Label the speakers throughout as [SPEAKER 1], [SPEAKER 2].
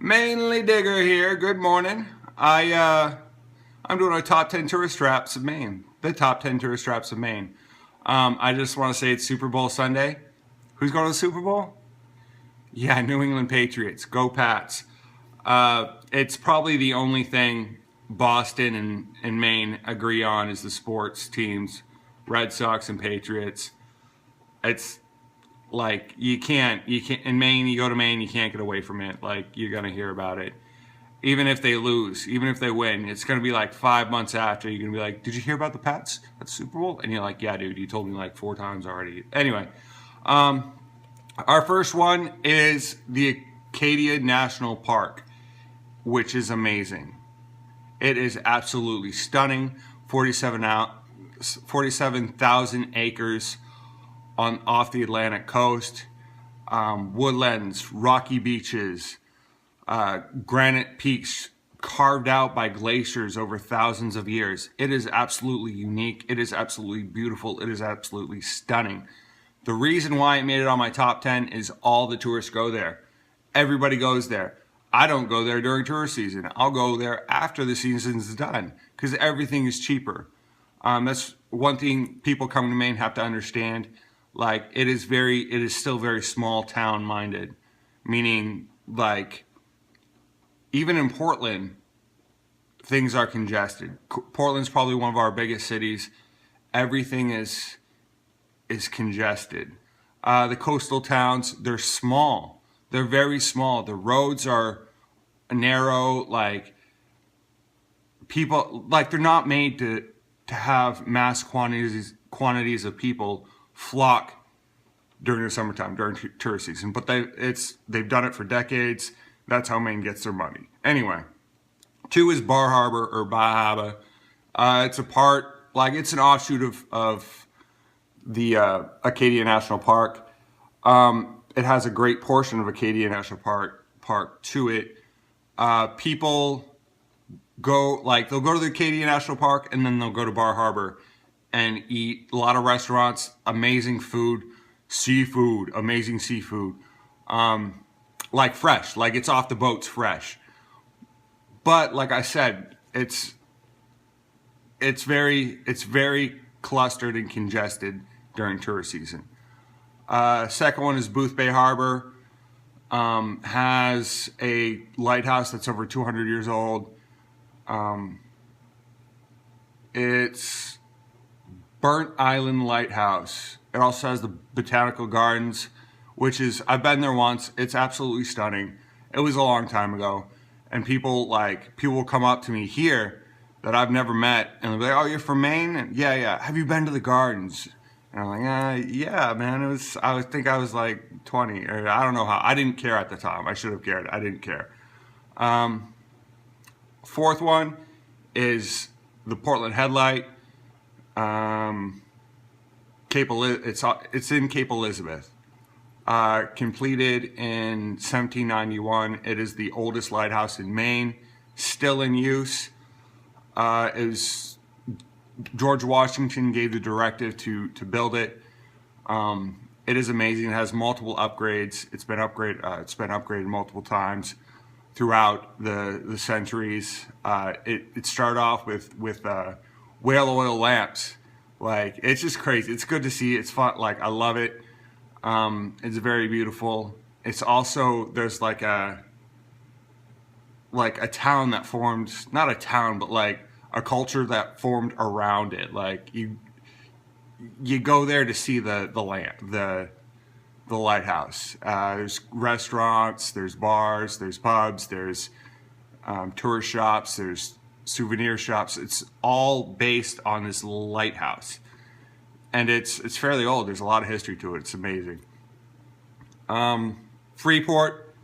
[SPEAKER 1] Mainly Digger here. Good morning. I'm doing a top 10 tourist traps of Maine. The top 10 tourist traps of Maine. I just want to say it's Super Bowl Sunday. Who's going to the Super Bowl? Yeah, New England Patriots. Go Pats. It's probably the only thing Boston and Maine agree on is the sports teams, Red Sox and Patriots. It's like you can't in Maine. You go to Maine, you can't get away from it. Like you're gonna hear about it, even if they lose, even if they win. It's gonna be like 5 months after. You're gonna be like, "Did you hear about the Pats at the Super Bowl?" And you're like, "Yeah, dude, you told me like 4 times already." Anyway, our first one is the Acadia National Park, which is amazing. It is absolutely stunning. 47,000 acres on off the Atlantic coast. Woodlands, rocky beaches, granite peaks carved out by glaciers over thousands of years. It is absolutely unique. It is absolutely beautiful. It is absolutely stunning. The reason why it made it on my top 10 is all the tourists go there. Everybody goes there. I don't go there during tourist season. I'll go there after the season's done because everything is cheaper. That's one thing people coming to Maine have to understand. Like it is still very small town minded, meaning like even in Portland, things are congested. Portland's probably one of our biggest cities. Everything is congested. The coastal towns, they're small. They're very small. The roads are narrow. Like people, like they're not made to have mass quantities of people flock during the summertime, during tourist season. But they've done it for decades. That's how Maine gets their money. Anyway, 2 is Bar Harbor or Bahaba. It's an offshoot of the Acadia National Park. It has a great portion of Acadia National Park to it. People they'll go to the Acadia National Park and then they'll go to Bar Harbor and eat a lot of restaurants, amazing food, seafood, amazing seafood, like fresh, like it's off the boats fresh. But like I said, it's very clustered and congested during tourist season. Second one is Booth Bay Harbor. Has a lighthouse that's over 200 years old. It's Burnt Island Lighthouse. It also has the Botanical Gardens, which is, I've been there once. It's absolutely stunning. It was a long time ago. And people will come up to me here that I've never met and they'll be like, "Oh, you're from Maine?" And, yeah. "Have you been to the gardens?" And I'm like, yeah, man. I think I was like 20, or I don't know how. I didn't care at the time. I should have cared. I didn't care. Fourth one is the Portland Headlight. It's in Cape Elizabeth. Completed in 1791. It is the oldest lighthouse in Maine, still in use. George Washington gave the directive to build it. It is amazing. It has multiple upgrades. It's been upgraded multiple times throughout the centuries. It started off with whale oil lamps. Like it's just crazy. It's good to see. It's fun. Like I love it. It's very beautiful. It's also there's like a town that formed, not a town, but like a culture that formed around it. Like you go there to see the lighthouse. There's restaurants, there's bars, there's pubs, there's tourist shops, there's souvenir shops. It's all based on this lighthouse, and it's fairly old. There's a lot of history to it. It's amazing. Freeport,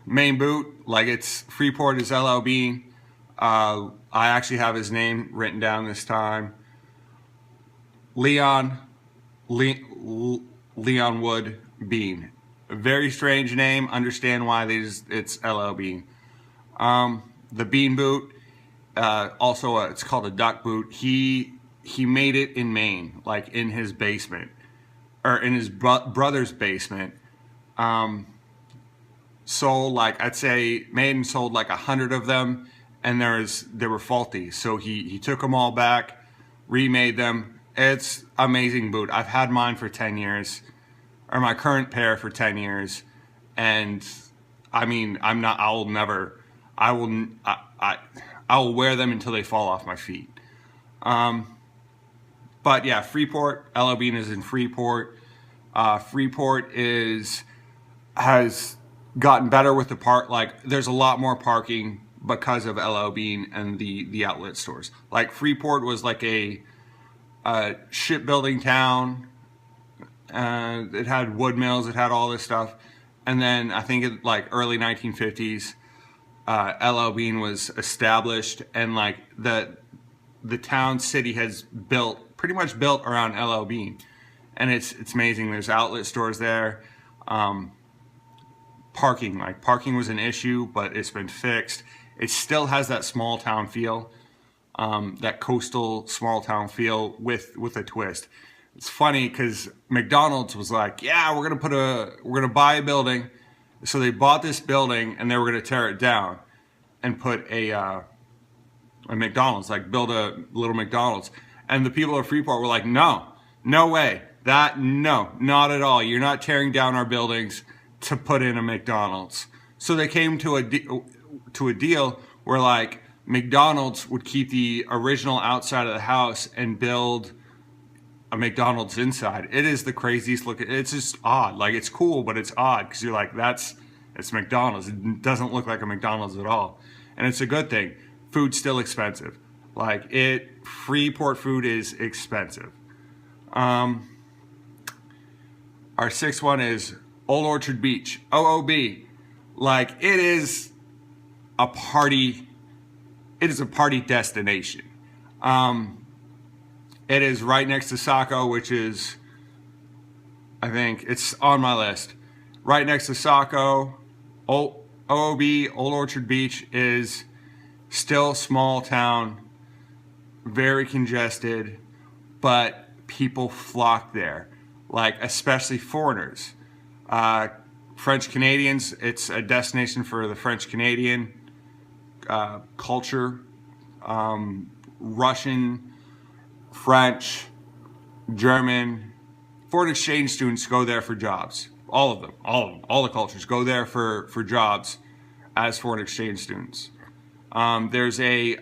[SPEAKER 1] main boot, like it's Freeport is LL Bean. I actually have his name written down this time. Leon Wood Bean. A very strange name. Understand why it's LL Bean. The Bean boot, it's called a duck boot. He made it in Maine, like in his basement, or in his brother's basement. sold like, I'd say Maine sold like 100 of them, and they were faulty. So he took them all back, remade them. It's amazing boot. I've had mine for 10 years, or my current pair for 10 years, and I mean, I will never, I will wear them until they fall off my feet. But yeah, Freeport, LL Bean is in Freeport. Freeport has gotten better with the park. Like, there's a lot more parking because of LL Bean and the outlet stores. Like, Freeport was like a shipbuilding town. It had wood mills, it had all this stuff. And then I think in like early 1950s, LL Bean was established, and like the town city has pretty much built around LL Bean. And it's amazing. There's outlet stores there. Parking was an issue, but it's been fixed. It still has that small town feel, that coastal small town feel with a twist. It's funny because McDonald's was like, yeah, we're gonna buy a building. So they bought this building and they were gonna tear it down and put a McDonald's, like build a little McDonald's. And the people of Freeport were like, no way. No, not at all. You're not tearing down our buildings to put in a McDonald's. So they came to a deal where like McDonald's would keep the original outside of the house and build a McDonald's inside. It is the craziest looking. It's just odd. Like, it's cool, but it's odd because you're like, it's McDonald's. It doesn't look like a McDonald's at all, and it's a good thing. Food's still expensive. Like, Freeport food is expensive. Our sixth one is Old Orchard Beach, OOB. Like, it is a party destination. It is right next to Saco, which is, I think it's on my list. Right next to Saco. OOB, Old Orchard Beach, is still small town, very congested, but people flock there, like especially foreigners. French Canadians, it's a destination for the French Canadian culture. Russian, French, German, foreign exchange students go there for jobs. All of them, all the cultures go there for jobs as foreign exchange students. There's I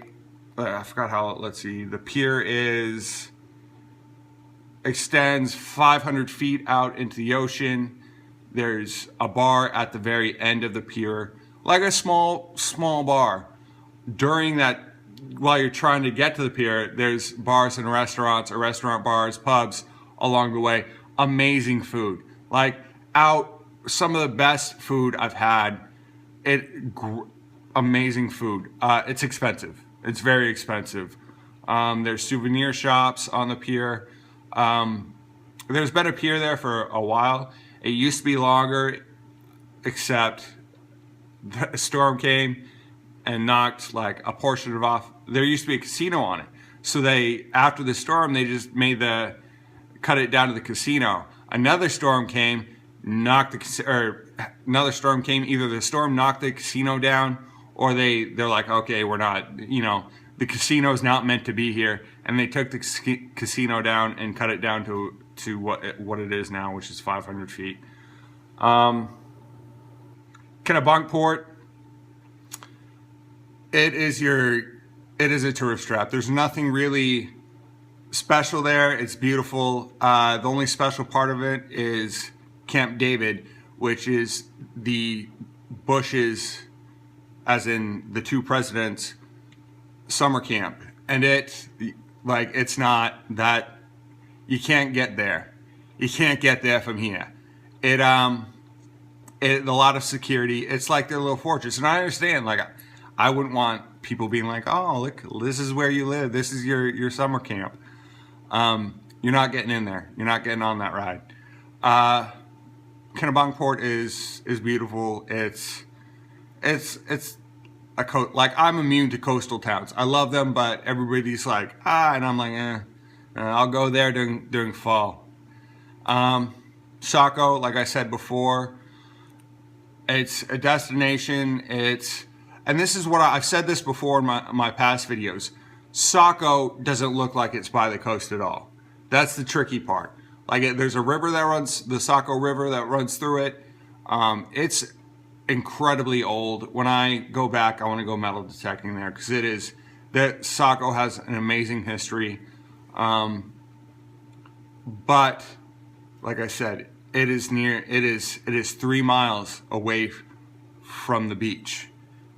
[SPEAKER 1] forgot how, let's see, the pier extends 500 feet out into the ocean. There's a bar at the very end of the pier, like a small bar. During that, while you're trying to get to the pier, there's bars and restaurants, or restaurant bars, pubs along the way. Amazing food. Like, some of the best food I've had. Amazing food. It's expensive. It's very expensive. There's souvenir shops on the pier. There's been a pier there for a while. It used to be longer, except the storm came and knocked like a portion of it off. There used to be a casino on it. So after the storm, they just cut it down to the casino. Another storm came, either the storm knocked the casino down, or they're like, okay, we're not, the casino's not meant to be here. And they took the casino down and cut it down to what it is now, which is 500 feet. Kennebunkport, it is a tourist trap. There's nothing really special there. It's beautiful. The only special part of it is Camp David, which is the Bush's, as in the two presidents, summer camp. And it's not that, you can't get there. You can't get there from here. A lot of security. It's like their little fortress. And I understand, like, I wouldn't want people being like, oh, look, this is where you live. This is your summer camp. You're not getting in there. You're not getting on that ride. Kennebunkport is beautiful. It's like, I'm immune to coastal towns. I love them, but everybody's like, and I'm like, I'll go there during fall. Saco, like I said before, It's a destination. And this is what I've said this before in my past videos. Saco doesn't look like it's by the coast at all. That's the tricky part. Like, there's a river that runs, the Saco River, that runs through it. It's incredibly old. When I go back, I want to go metal detecting there, because it is, that Saco has an amazing history. But like I said, it is 3 miles away from the beach.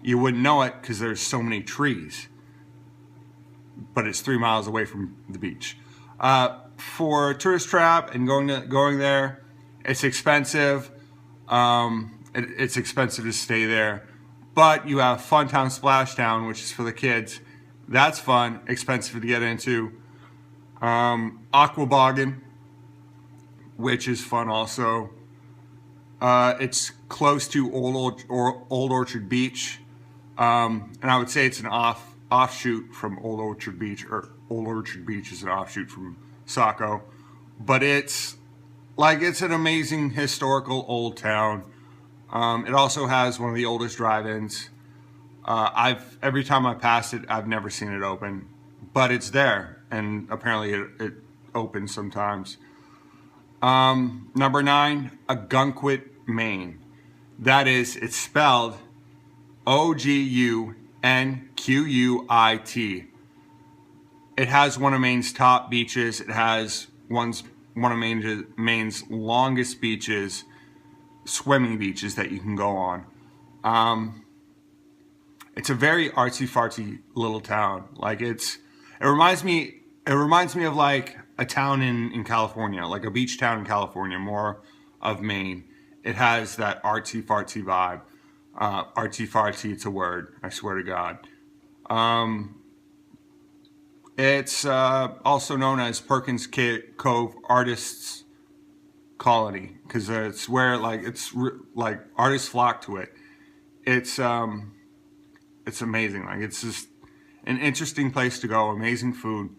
[SPEAKER 1] You wouldn't know it because there's so many trees, but it's 3 miles away from the beach. For a tourist trap and going there, it's expensive. It's expensive to stay there, but you have Funtown Splashdown, which is for the kids. That's fun, expensive to get into. Aquaboggan, which is fun also. It's close to Old Orchard Beach, and I would say it's an offshoot from Old Orchard Beach, or Old Orchard Beach is an offshoot from Saco, but it's an amazing historical old town. It also has one of the oldest drive-ins. Every time I passed it, I've never seen it open, but it's there, and apparently it opens sometimes. Number 9, Ogunquit, Maine. That is, it's spelled Ogunquit. It has one of Maine's top beaches. It has one of Maine's longest beaches, swimming beaches that you can go on. It's a very artsy-fartsy little town. Like, it reminds me of like a town in California, like a beach town in California, more of Maine. It has that artsy-fartsy vibe. Artsy-fartsy, it's a word, I swear to God. It's also known as Perkins Cove Artists Colony, because it's where like artists flock to it. It's amazing. Like, it's just an interesting place to go. Amazing food,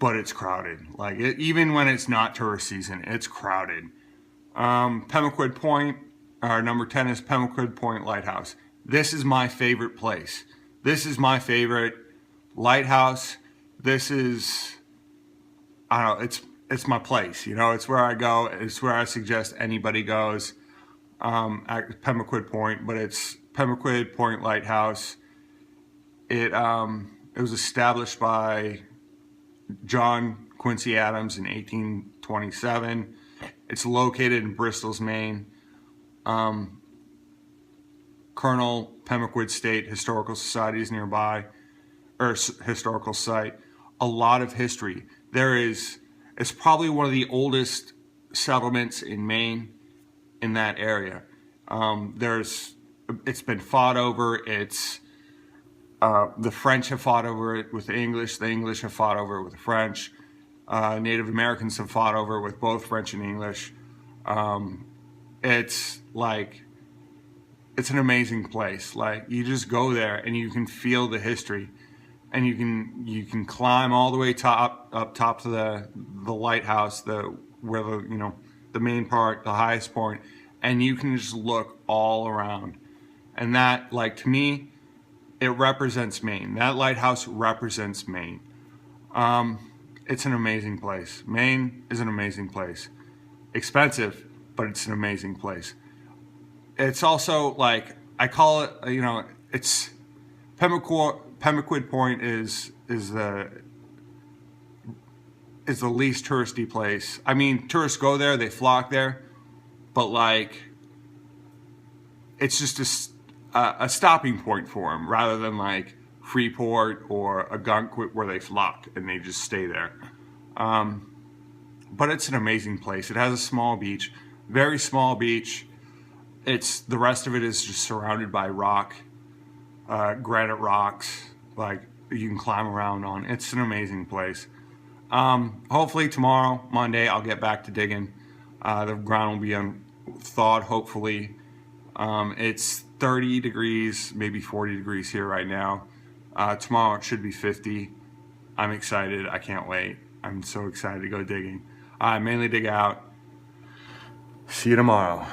[SPEAKER 1] but it's crowded. Like, even when it's not tourist season, it's crowded. Pemaquid Point, our number 10 is Pemaquid Point Lighthouse. This is my favorite place. This is my favorite lighthouse. This is, I don't know, it's my place. You know, it's where I go. It's where I suggest anybody goes, at Pemaquid Point, but it's Pemaquid Point Lighthouse. It was established by John Quincy Adams in 1827. It's located in Bristol's, Maine. Colonel Pemaquid State Historical Society is nearby, or historical site. A lot of history. It's probably one of the oldest settlements in Maine, in that area. It's been fought over. The French have fought over it with the English. The English have fought over it with the French. Native Americans have fought over it with both French and English. It's an amazing place. Like, you just go there and you can feel the history, and you can climb all the way up top to the lighthouse, the main part, the highest point, and you can just look all around. And that, like, to me, it represents Maine. That lighthouse represents Maine. It's an amazing place. Maine is an amazing place. Expensive, but it's an amazing place. It's also, like, I call it, it's Pemaquid Point is the least touristy place. I mean, tourists go there, they flock there, but like, it's just a stopping point for them, rather than like Freeport or Ogunquit, where they flock and they just stay there. But it's an amazing place. It has a small beach, very small beach. The rest of it is just surrounded by rock, granite rocks, like, you can climb around on. It's an amazing place. Hopefully tomorrow, Monday, I'll get back to digging. The ground will be thawed, hopefully. It's 30 degrees, maybe 40 degrees here right now. Tomorrow it should be 50. I'm excited. I can't wait. I'm so excited to go digging. I mainly dig out. See you tomorrow.